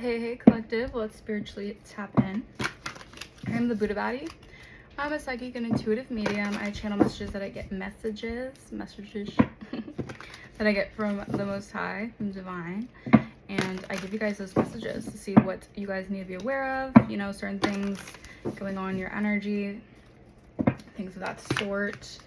Hey collective, let's spiritually tap in. I am the Buddha Baddie. I'm a psychic and intuitive medium. I channel messages that I get messages that I get from the Most High, from Divine, and I give you guys those messages to see what you guys need to be aware of, you know, certain things going on in your energy, things of that sort.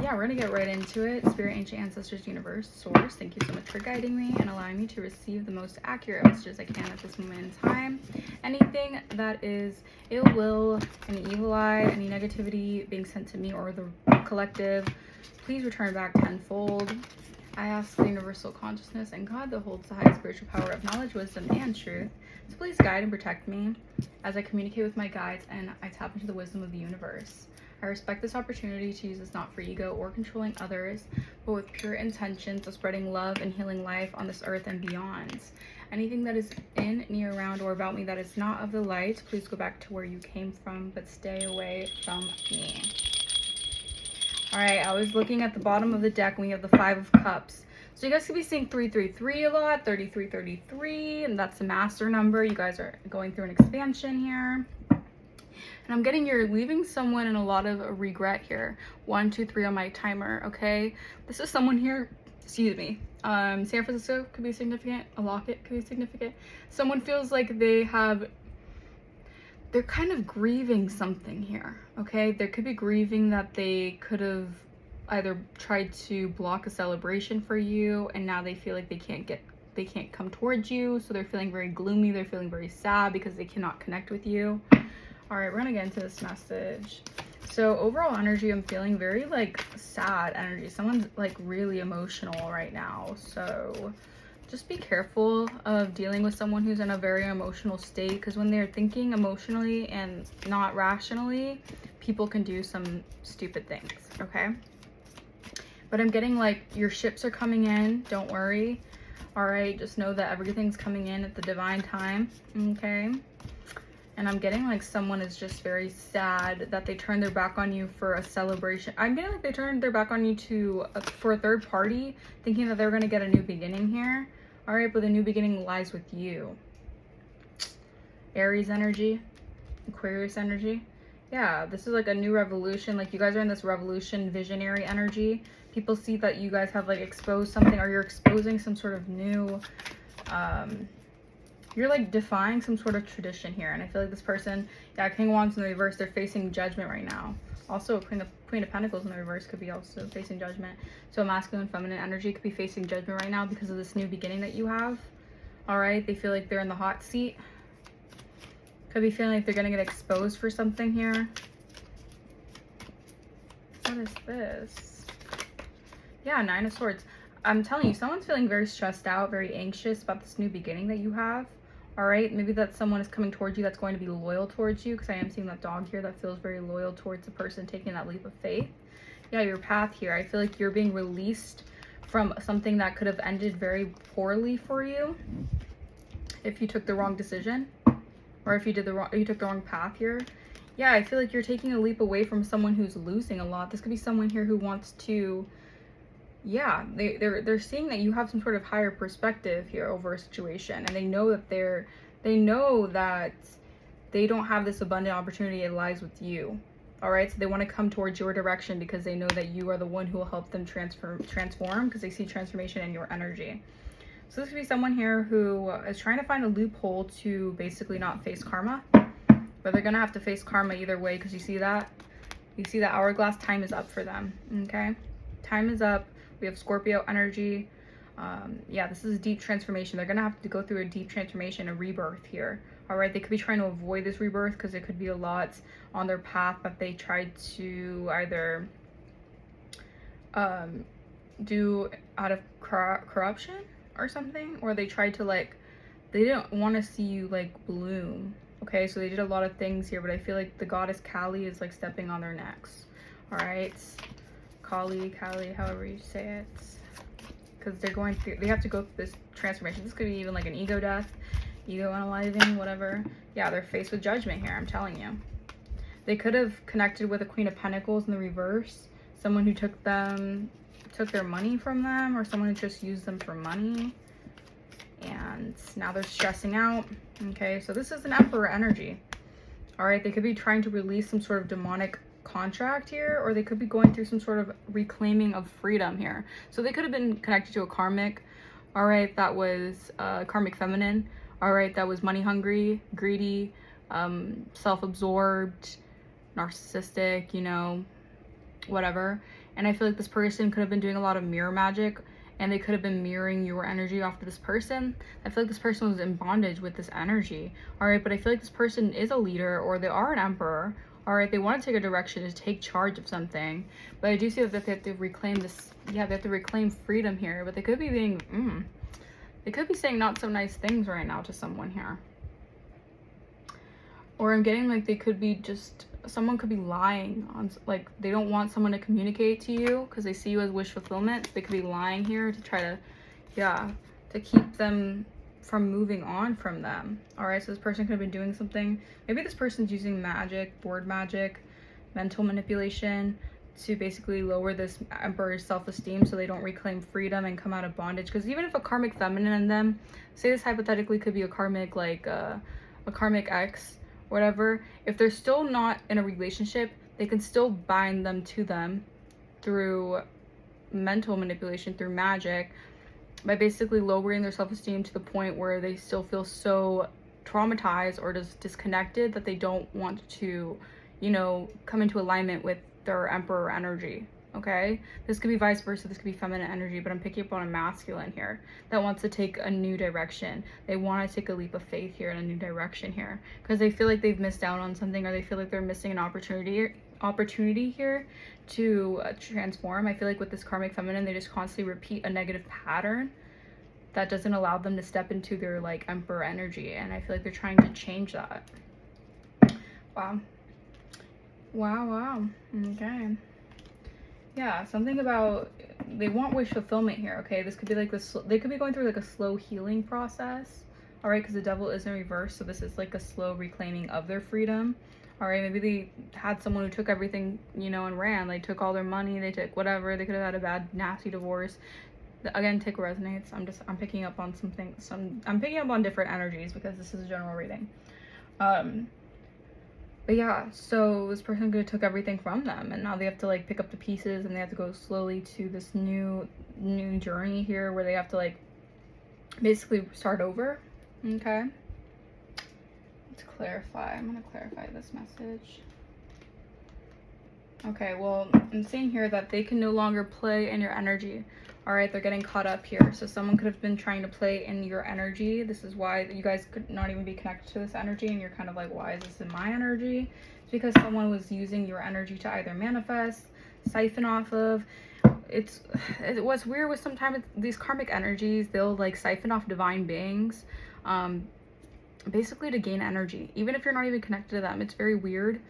Yeah, we're gonna get right into it. Spirit, ancient ancestors, universe, source, thank you so much for guiding me and allowing me to receive the most accurate messages I can at this moment in time. Anything that is ill will, any evil eye, any negativity being sent to me or the collective, please return back tenfold. I ask the universal consciousness and God that holds the highest spiritual power of knowledge, wisdom, and truth to please guide and protect me as I communicate with my guides and I tap into the wisdom of the universe. I respect this opportunity to use this not for ego or controlling others, but with pure intentions of spreading love and healing life on this earth and beyond. Anything that is in, near, around, or about me that is not of the light, please go back to where you came from, but stay away from me. Alright, I was looking at the bottom of the deck and we have the Five of Cups. So you guys could be seeing 333 a lot, 3333, and that's the master number. You guys are going through an expansion here. And I'm getting you're leaving someone in a lot of regret here. 1, 2, 3 on my timer, okay? This is someone here, excuse me. San Francisco could be significant. A locket could be significant. Someone feels like they're kind of grieving something here, okay? They could be grieving that they could have either tried to block a celebration for you and now they feel like they can't come towards you. So they're feeling very gloomy. They're feeling very sad because they cannot connect with you. All right, we're gonna get into this message. So overall energy, I'm feeling very like sad energy. Someone's like really emotional right now. So just be careful of dealing with someone who's in a very emotional state, because when they're thinking emotionally and not rationally, people can do some stupid things, okay? But I'm getting like your ships are coming in, don't worry. All right, just know that everything's coming in at the divine time, okay? And I'm getting like someone is just very sad that they turned their back on you for a celebration. I'm getting like they turned their back on you for a third party, thinking that they're going to get a new beginning here. All right, but the new beginning lies with you. Aries energy, Aquarius energy. Yeah, this is like a new revolution. Like you guys are in this revolution visionary energy. People see that you guys have like exposed something, or you're exposing some sort of new you're like defying some sort of tradition here. And I feel like this person, yeah, King of Wands in the reverse, they're facing judgment right now. Also Queen of Pentacles in the reverse could be also facing judgment. So masculine and feminine energy could be facing judgment right now because of this new beginning that you have. All right, they feel like they're in the hot seat. Could be feeling like they're gonna get exposed for something here. What is this? Yeah, Nine of Swords. I'm telling you, someone's feeling very stressed out, very anxious about this new beginning that you have. All right, maybe that someone is coming towards you that's going to be loyal towards you, because I am seeing that dog here that feels very loyal towards the person taking that leap of faith. Yeah, your path here. I feel like you're being released from something that could have ended very poorly for you if you took the wrong decision, or if you took the wrong path here. Yeah, I feel like you're taking a leap away from someone who's losing a lot. This could be someone here who wants to, yeah, they're seeing that you have some sort of higher perspective here over a situation, and they know that they don't have this abundant opportunity. It lies with you. All right, so they want to come towards your direction because they know that you are the one who will help them transform, because they see transformation in your energy. So this could be someone here who is trying to find a loophole to basically not face karma, but they're gonna have to face karma either way, because you see that hourglass. Time is up for them. Okay, time is up. We have Scorpio energy. Yeah, this is a deep transformation. They're gonna have to go through a deep transformation, a rebirth here. All right, they could be trying to avoid this rebirth because it could be a lot on their path that they tried to either do out of corruption or something, or they tried to like, they didn't want to see you like bloom. Okay, so they did a lot of things here, but I feel like the goddess Kali is like stepping on their necks. All right, Kali, however you say it, because they have to go through this transformation. This could be even like an ego death, ego unaliving, whatever. Yeah, they're faced with judgment here, I'm telling you. They could have connected with a Queen of Pentacles in the reverse, someone who took their money from them, or someone who just used them for money. and now they're stressing out. Okay, so this is an Emperor energy. All right, they could be trying to release some sort of demonic contract here, or they could be going through some sort of reclaiming of freedom here. So they could have been connected to a karmic, all right, that was karmic feminine, all right, that was money hungry, greedy, self-absorbed, narcissistic, you know, whatever. And I feel like this person could have been doing a lot of mirror magic, and they could have been mirroring your energy off to this person. I feel like this person was in bondage with this energy, all right, but I feel like this person is a leader, or they are an emperor, all right, they want to take a direction to take charge of something. But I do see that they have to reclaim this, yeah, they have to reclaim freedom here, but they could be being, they could be saying not so nice things right now to someone here. Or I'm getting like they could be just, someone could be lying on, like they don't want someone to communicate to you because they see you as wish fulfillment. They could be lying here to try to, yeah, to keep them from moving on from them. All right, so this person could have been doing something. Maybe this person's using magic, board magic, mental manipulation to basically lower this emperor's self-esteem so they don't reclaim freedom and come out of bondage. Because even if a karmic feminine in them, say this hypothetically could be a karmic, like a karmic ex, whatever, if they're still not in a relationship, they can still bind them to them through mental manipulation, through magic, by basically lowering their self-esteem to the point where they still feel so traumatized or just disconnected that they don't want to, you know, come into alignment with their emperor energy. Okay, this could be vice versa, this could be feminine energy, but I'm picking up on a masculine here that wants to take a new direction. They want to take a leap of faith here in a new direction here because they feel like they've missed out on something, or they feel like they're missing an opportunity here to transform. I feel like with this karmic feminine, they just constantly repeat a negative pattern that doesn't allow them to step into their like emperor energy, and I feel like they're trying to change that. Wow. Okay. Yeah, something about, they want wish fulfillment here. Okay, this could be like this, they could be going through like a slow healing process, all right, because the devil is in reverse, so this is like a slow reclaiming of their freedom. All right, maybe they had someone who took everything, you know, and ran. They took all their money, they took whatever. They could have had a bad, nasty divorce. Again, tick resonates. I'm picking up on something, I'm picking up on different energies because this is a general reading. But yeah, so this person could have took everything from them, and now they have to like pick up the pieces, and they have to go slowly to this new journey here where they have to like basically start over. Okay, let's clarify. I'm gonna clarify this message. Okay, well, I'm seeing here that they can no longer play in your energy. All right, they're getting caught up here. So someone could have been trying to play in your energy. This is why you guys could not even be connected to this energy, and you're kind of like, why is this in my energy? It's because someone was using your energy to either manifest, siphon off of. What's weird with sometimes these karmic energies, they'll like siphon off divine beings, basically to gain energy, even if you're not even connected to them. It's very weird.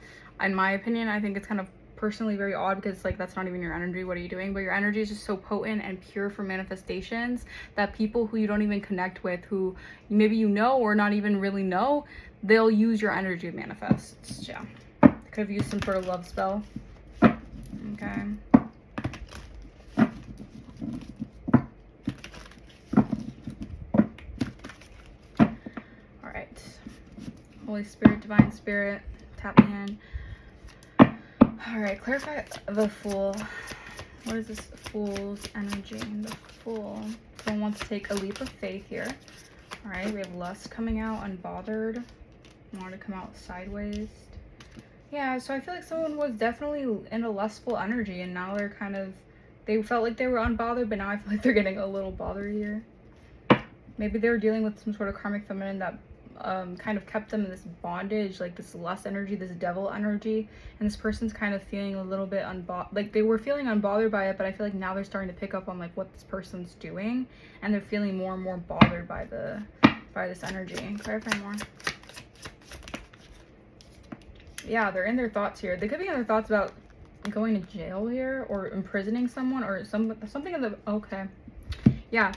In my opinion, I think it's kind of personally very odd because like that's not even your energy. What are you doing? But your energy is just so potent and pure for manifestations that people who you don't even connect with, who maybe you know or not even really know, they'll use your energy to manifest. Yeah, could have used some sort of love spell. Okay. All right, Holy Spirit, Divine Spirit, tap me in. All right, clarify the Fool. What is this Fool's energy? The Fool. Someone wants to take a leap of faith here. All right, we have Lust coming out, Unbothered. Want to come out Sideways. Yeah, so I feel like someone was definitely in a lustful energy, and now they're kind of, they felt like they were unbothered, but now I feel like they're getting a little bothered here. Maybe they were dealing with some sort of karmic feminine that kind of kept them in this bondage, like this lust energy, this devil energy, and this person's kind of feeling a little bit like they were feeling unbothered by it, but I feel like now they're starting to pick up on like what this person's doing, and they're feeling more and more bothered by this energy. Clarify more. Yeah, they're in their thoughts here. They could be in their thoughts about going to jail here, or imprisoning someone, or something in the, okay, yeah,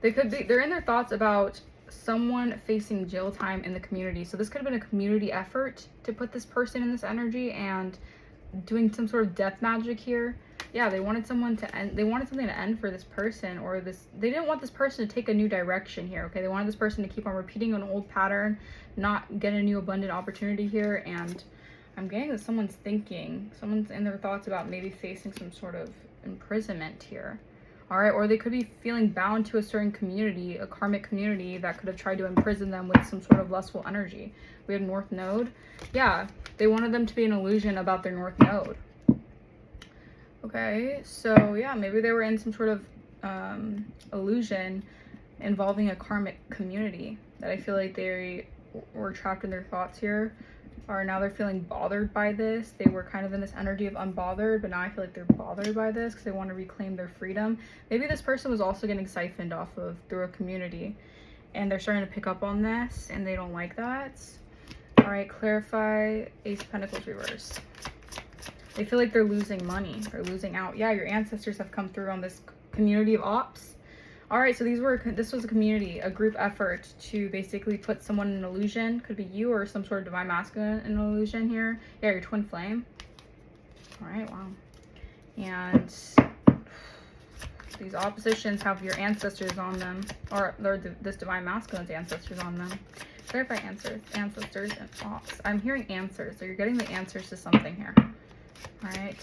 they're in their thoughts about someone facing jail time in the community. So this could have been a community effort to put this person in this energy and doing some sort of death magic here Yeah, they wanted someone to end, they wanted something to end for this person, or they didn't want this person to take a new direction here, okay? They wanted this person to keep on repeating an old pattern, not get a new abundant opportunity here. And I'm getting that someone's in their thoughts about maybe facing some sort of imprisonment here. All right, or they could be feeling bound to a certain community, a karmic community that could have tried to imprison them with some sort of lustful energy. We have North Node. Yeah, they wanted them to be an illusion about their North Node. Okay, so yeah, maybe they were in some sort of illusion involving a karmic community that I feel like they were trapped in their thoughts here. Or now they're feeling bothered by this. They were kind of in this energy of unbothered, but now I feel like they're bothered by this because they want to reclaim their freedom. Maybe this person was also getting siphoned off of through a community, and they're starting to pick up on this, and they don't like that. All right, clarify. Ace of Pentacles reverse. They feel like they're losing money or losing out. Yeah, your ancestors have come through on this community of ops. All right, so this was a community, a group effort to basically put someone in an illusion. Could be you or some sort of divine masculine in an illusion here. Yeah, your twin flame. All right, wow. And these oppositions have your ancestors on them, or this divine masculine's ancestors on them. Clarify ancestors and ops. I'm hearing answers, so you're getting the answers to something here. All right,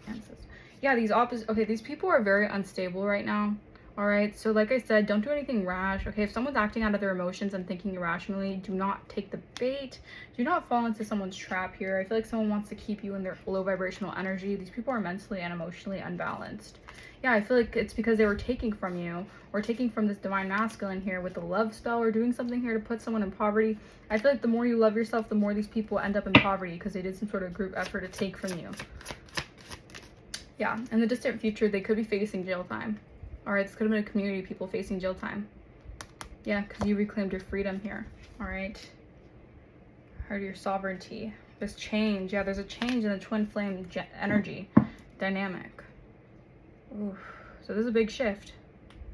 ancestors. Yeah, these people are very unstable right now. All right, so like I said, don't do anything rash. Okay, if someone's acting out of their emotions and thinking irrationally, do not take the bait. Do not fall into someone's trap here. I feel like someone wants to keep you in their low vibrational energy. These people are mentally and emotionally unbalanced. Yeah, I feel like it's because they were taking from you, or taking from this divine masculine here with the love spell, or doing something here to put someone in poverty. I feel like the more you love yourself, the more these people end up in poverty because they did some sort of group effort to take from you. Yeah, in the distant future, they could be facing jail time. All right, this could have been a community of people facing jail time. Yeah, because you reclaimed your freedom here. All right. Heard your sovereignty. This change. Yeah, there's a change in the twin flame energy dynamic. Oof. So this is a big shift.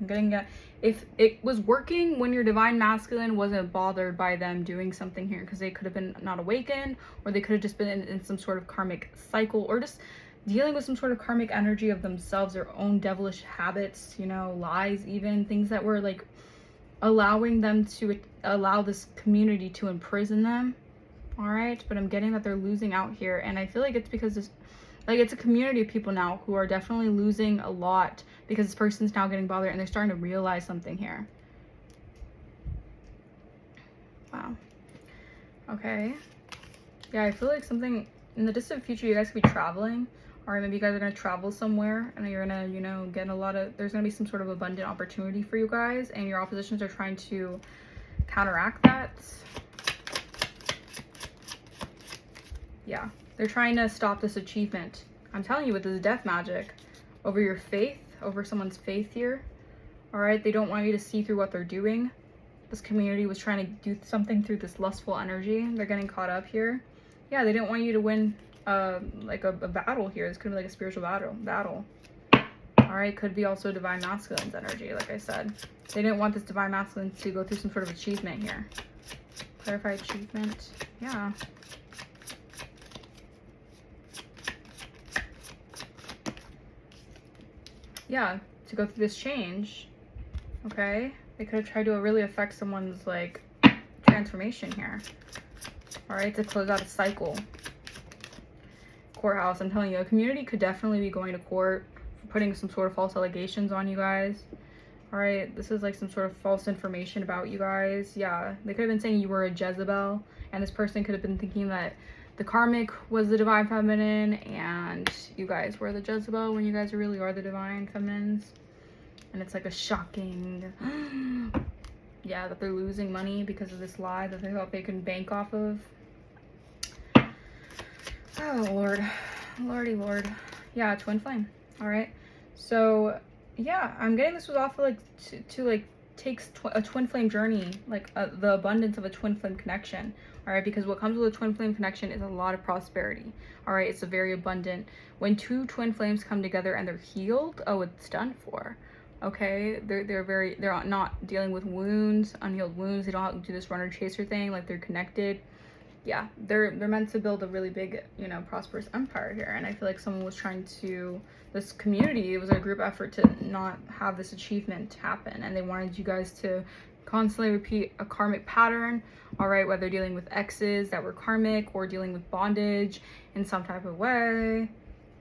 I'm getting if it was working when your divine masculine wasn't bothered by them doing something here, because they could have been not awakened, or they could have just been in some sort of karmic cycle, or just dealing with some sort of karmic energy of themselves, their own devilish habits, you know, lies, even things that were like allowing them to allow this community to imprison them. All right, but I'm getting that they're losing out here, and I feel like it's because this, like, it's a community of people now who are definitely losing a lot because this person's now getting bothered and they're starting to realize something here. Wow. Okay. Yeah, I feel like something in the distant future, you guys could be traveling. Or maybe you guys are going to travel somewhere and you're going to, you know, get a lot of, there's going to be some sort of abundant opportunity for you guys, and your oppositions are trying to counteract that. Yeah, they're trying to stop this achievement. I'm telling you, with this death magic over your faith, over someone's faith here. All right, they don't want you to see through what they're doing. This community was trying to do something through this lustful energy. They're getting caught up here. Yeah, they didn't want you to win like a battle here. This could be like a spiritual battle. All right, could be also divine masculine's energy. Like I said, they didn't want this divine masculine to go through some sort of achievement here. Clarify achievement. Yeah. Yeah, to go through this change. Okay, they could have tried to really affect someone's like transformation here. All right, to close out a cycle. Courthouse, I'm telling you, a community could definitely be going to court for putting some sort of false allegations on you guys. All right, this is like some sort of false information about you guys. Yeah, they could have been saying you were a Jezebel, and this person could have been thinking that the karmic was the divine feminine and you guys were the Jezebel when you guys really are the divine feminines. And it's like a shocking, yeah, that they're losing money because of this lie that they thought they can bank off of. Oh, Lord. Lordy Lord. Yeah, twin flame. All right. So, yeah, I'm getting this was off of like to like takes a twin flame journey, like the abundance of a twin flame connection. All right, because what comes with a twin flame connection is a lot of prosperity. All right, it's a very abundant. When two twin flames come together and they're healed, oh, it's done for. Okay, they're not dealing with wounds, unhealed wounds. They don't do this runner chaser thing. Like, they're connected. yeah, they're meant to build a really big, you know, prosperous empire here. And I feel like someone was trying to, this community, it was a group effort to not have this achievement happen, and they wanted you guys to constantly repeat a karmic pattern, all right, whether dealing with exes that were karmic or dealing with bondage in some type of way,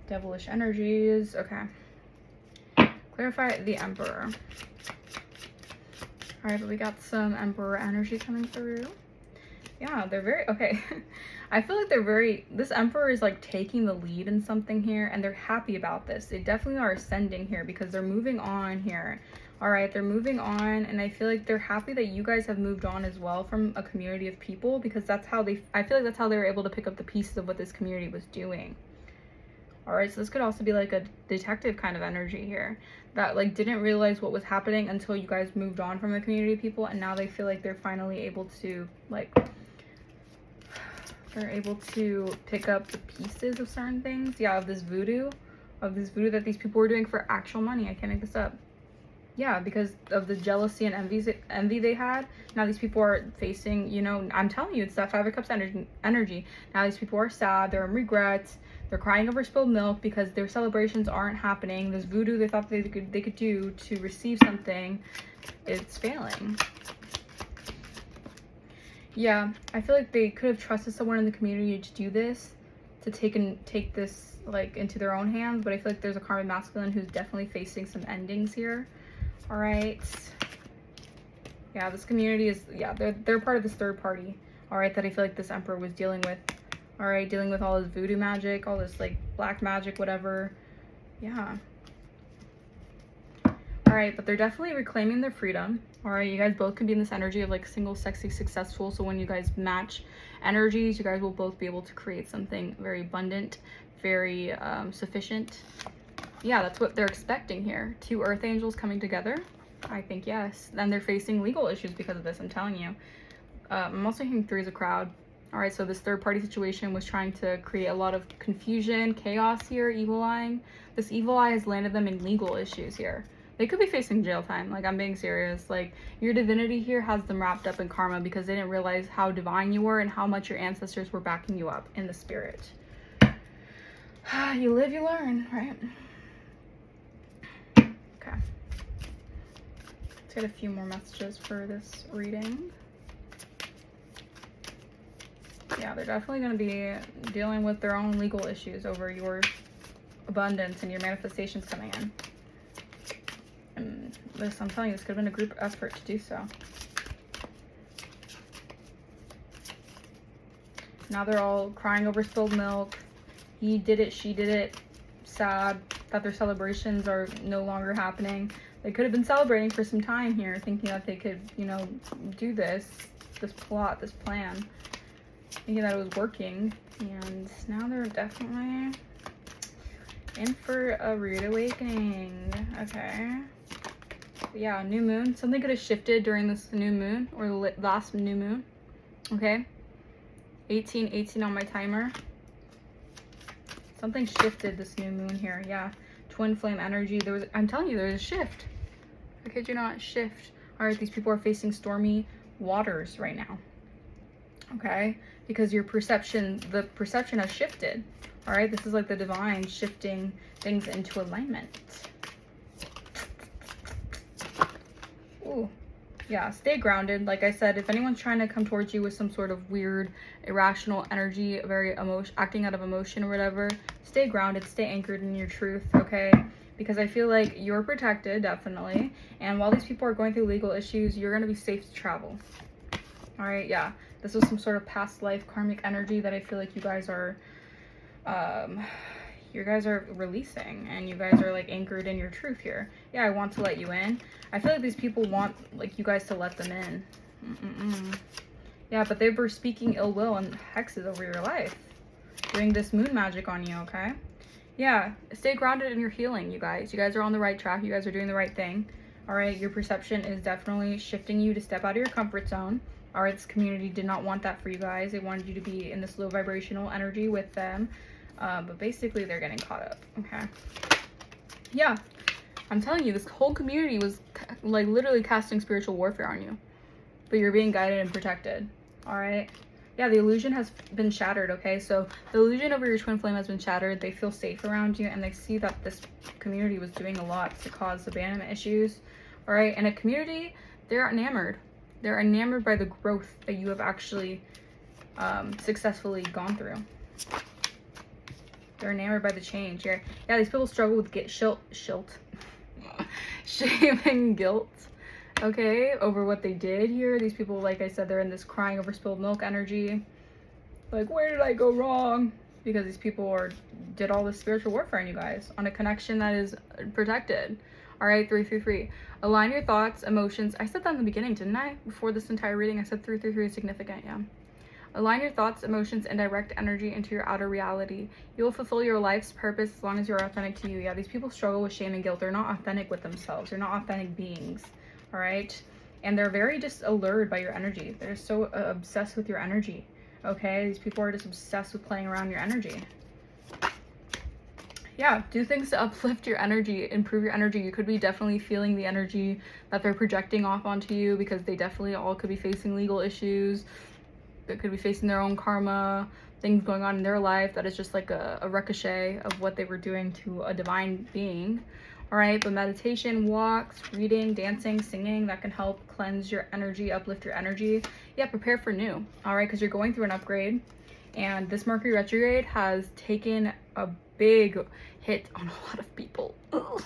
devilish energies. Okay, clarify the Emperor. All right, but we got some Emperor energy coming through. Yeah, they're very, okay. I feel like they're very, this Emperor is like taking the lead in something here, and they're happy about this. They definitely are ascending here because they're moving on here. All right, they're moving on, and I feel like they're happy that you guys have moved on as well from a community of people, because that's how they, I feel like that's how they were able to pick up the pieces of what this community was doing. All right, so this could also be like a detective kind of energy here that like didn't realize what was happening until you guys moved on from the community of people, and now they feel like they're finally able to like, they're able to pick up the pieces of certain things. Yeah, of this voodoo that these people were doing for actual money. I can't make this up. Yeah, because of the jealousy and envy they had. Now these people are facing, you know, I'm telling you, it's that Five of Cups energy. Now these people are sad, they're in regrets, they're crying over spilled milk because their celebrations aren't happening. This voodoo they thought they could do to receive something, it's failing. Yeah, I feel like they could have trusted someone in the community to do this, to take this like into their own hands, but I feel like there's a karmic masculine who's definitely facing some endings here. All right. Yeah, this community is, yeah, they're part of this third party, all right, that I feel like this Emperor was dealing with. All right, dealing with all this voodoo magic, all this like black magic, whatever. Yeah. All right, but they're definitely reclaiming their freedom. All right, you guys both can be in this energy of like single, sexy, successful. So when you guys match energies, you guys will both be able to create something very abundant, very sufficient. Yeah, that's what they're expecting here. Two earth angels coming together. I think yes. Then they're facing legal issues because of this, I'm telling you. I'm also hearing three as a crowd. All right, so this third party situation was trying to create a lot of confusion, chaos here, evil eyeing. This evil eye has landed them in legal issues here. They could be facing jail time. Like, I'm being serious. Like, your divinity here has them wrapped up in karma because they didn't realize how divine you were and how much your ancestors were backing you up in the spirit. You live, you learn, right? Okay. Let's get a few more messages for this reading. Yeah, they're definitely going to be dealing with their own legal issues over your abundance and your manifestations coming in. And this, I'm telling you, this could have been a group effort to do so. Now they're all crying over spilled milk. He did it, she did it. Sad that their celebrations are no longer happening. They could have been celebrating for some time here, thinking that they could, you know, do this plot, this plan. Thinking that it was working. And now they're definitely in for a rude awakening. Okay. Yeah, new moon. Something could have shifted during this new moon or the last new moon. Okay. 18 on my timer. Something shifted this new moon here. Yeah. Twin flame energy. There was, I'm telling you, there was a shift. I kid you not, shift. All right, these people are facing stormy waters right now. Okay, because your perception, the perception has shifted. All right, this is like the divine shifting things into alignment. Ooh, yeah, stay grounded. Like I said, if anyone's trying to come towards you with some sort of weird, irrational energy, very acting out of emotion or whatever, stay grounded, stay anchored in your truth, okay? Because I feel like you're protected, definitely. And while these people are going through legal issues, you're going to be safe to travel. All right, yeah. This was some sort of past life karmic energy that I feel like you guys are releasing, and you guys are like anchored in your truth here. Yeah, I want to let you in. I feel like these people want like you guys to let them in. Yeah, but they were speaking ill will and hexes over your life, doing this moon magic on you. Okay, yeah, stay grounded in your healing, you guys. You guys are on the right track. You guys are doing the right thing. All right, your perception is definitely shifting you to step out of your comfort zone. All right, this community did not want that for you guys. They wanted you to be in this low vibrational energy with them. But basically, they're getting caught up, okay? Yeah, I'm telling you, this whole community was like literally casting spiritual warfare on you. But you're being guided and protected, all right? Yeah, the illusion has been shattered, okay? So the illusion over your twin flame has been shattered. They feel safe around you, and they see that this community was doing a lot to cause abandonment issues, all right? And a community, they're enamored. They're enamored by the growth that you have actually successfully gone through. They're enamored by the change here. Yeah, these people struggle with shame and guilt, okay, over what they did here. These people, like I said, they're in this crying over spilled milk energy. Like, where did I go wrong? Because these people did all this spiritual warfare on you guys on a connection that is protected. All right, 333. Align your thoughts, emotions. I said that in the beginning, didn't I? Before this entire reading, I said 333 is significant, yeah. Align your thoughts, emotions, and direct energy into your outer reality. You will fulfill your life's purpose as long as you're authentic to you. Yeah, these people struggle with shame and guilt. They're not authentic with themselves. They're not authentic beings, all right? And they're very just allured by your energy. They're so obsessed with your energy, okay? These people are just obsessed with playing around your energy. Yeah, do things to uplift your energy, improve your energy. You could be definitely feeling the energy that they're projecting off onto you, because they definitely all could be facing legal issues. They could be facing their own karma, things going on in their life that is just like a ricochet of what they were doing to a divine being. All right, but meditation, walks, reading, dancing, singing, that can help cleanse your energy, uplift your energy. Yeah, prepare for new, all right, because you're going through an upgrade, and this Mercury retrograde has taken a big hit on a lot of people. Ugh.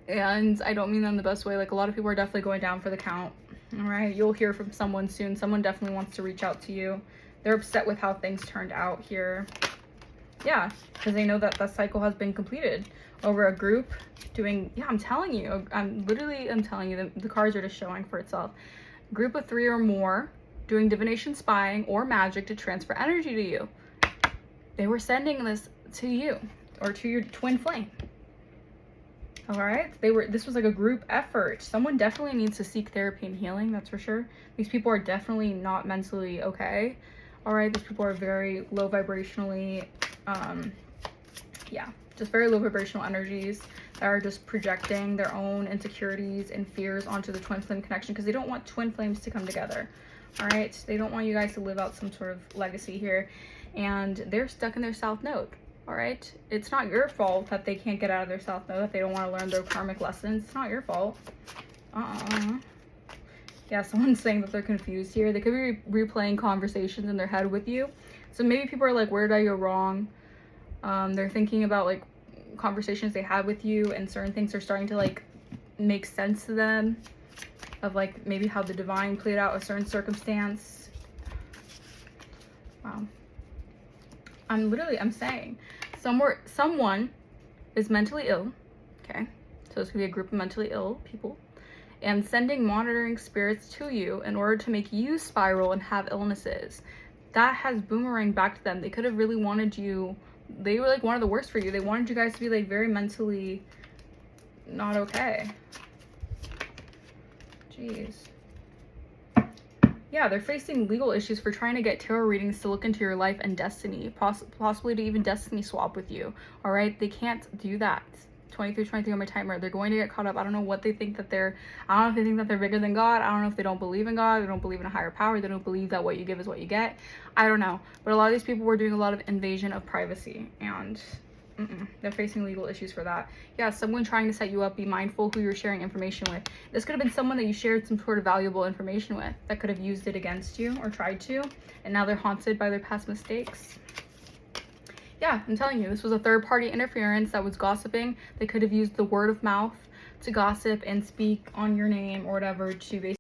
And I don't mean that in the best way. Like, a lot of people are definitely going down for the count. All right, you'll hear from someone soon. Someone definitely wants to reach out to you. They're upset with how things turned out here. Yeah, because they know that that cycle has been completed over a group doing, yeah, I'm telling you, I'm telling you, the cards are just showing for itself. Group of 3 or more doing divination, spying, or magic to transfer energy to you. They were sending this to you or to your twin flame. All right, this was like a group effort. Someone definitely needs to seek therapy and healing, that's for sure. These people are definitely not mentally okay. All right, these people are very low vibrationally, yeah, just very low vibrational energies that are just projecting their own insecurities and fears onto the twin flame connection, because they don't want twin flames to come together. All right, they don't want you guys to live out some sort of legacy here, and they're stuck in their south node. All right, it's not your fault that they can't get out of their south node, that they don't want to learn their karmic lessons. It's not your fault. Yeah, someone's saying that they're confused here. They could be replaying conversations in their head with you. So maybe people are like, where did I go wrong? They're thinking about like conversations they had with you, and certain things are starting to like make sense to them, of like maybe how the divine played out a certain circumstance. Wow. I'm saying someone is mentally ill, okay? So this could be a group of mentally ill people, and sending monitoring spirits to you in order to make you spiral and have illnesses. That has boomeranged back to them. They could have really wanted you, they were like one of the worst for you. They wanted you guys to be like very mentally not okay. Jeez. Yeah, they're facing legal issues for trying to get tarot readings to look into your life and destiny, possibly to even destiny swap with you. All right, they can't do that. 23 on my timer. They're going to get caught up. I don't know what they think that they're, I don't know if they think that they're bigger than God. I don't know if they don't believe in God. They don't believe in a higher power. They don't believe that what you give is what you get. I don't know. But a lot of these people were doing a lot of invasion of privacy, and they're facing legal issues for that. Yeah, someone trying to set you up. Be mindful who you're sharing information with. This could have been someone that you shared some sort of valuable information with that could have used it against you or tried to, and now they're haunted by their past mistakes. Yeah, I'm telling you, this was a third-party interference that was gossiping. They could have used the word of mouth to gossip and speak on your name or whatever to basically